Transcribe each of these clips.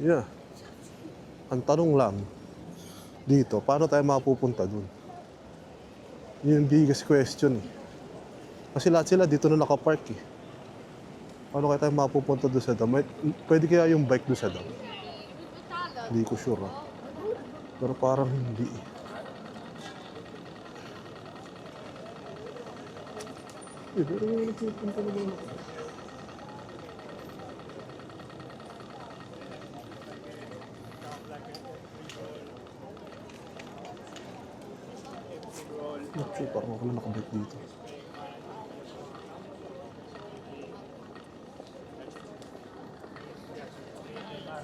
Yeah. Ang tanong lang, dito, paano tayo mapupunta dun? Yun yung biggest question eh. Kasi lahat sila dito na nakapark eh. Paano kaya tayo mapupunta doon sa dam? Pwede kaya yung bike doon sa dam? Hindi ko sure ah. Pero parang hindi eh. Pero nagpupunta naman ako. Not sure, parang ako na nakabike dito.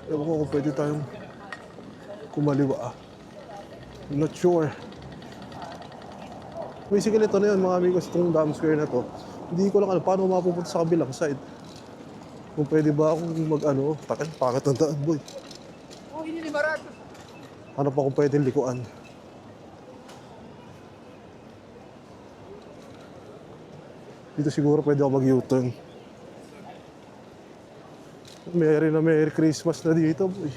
Ewan ko kung pwede tayong kumaliwa ah. I'm not sure. Basically ito na yun mga amigos, itong dam square na to. Hindi ko lang ano, paano mapupunta sa kabilang side. Kung pwede ba akong mag-ano, takit, pangit ang daan boy. Oh, ini ni barato. Ano pa kung pwedeng likuan? Dito siguro pwede ako mag-U-turn. Merry Christmas na dito boy.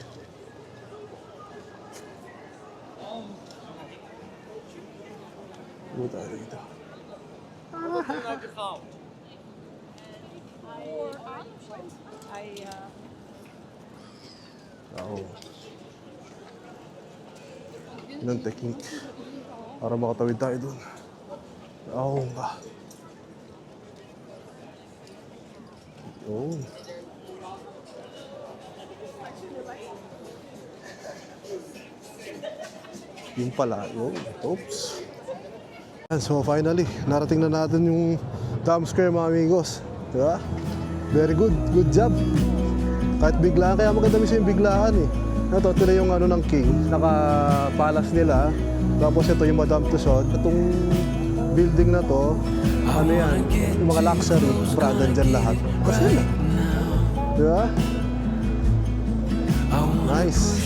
Ano tayo dito? Oo. Yun ang technique. Para makatawid tayo dun. Oo ba? Oo. Yung pala, yun. Oops. So finally, narating na natin yung Dam Square mga amigos. Diba? Very good. Good job. Kahit biglaan, kaya maganda mismo yung biglaan eh. Ito, ito na yung ano ng King. Naka-palace nila. Tapos ito yung Madame Tussauds. Itong building na to, ano yan, yung mga luxury, brand dyan lahat. Kasi yun lang. Diba? Nice.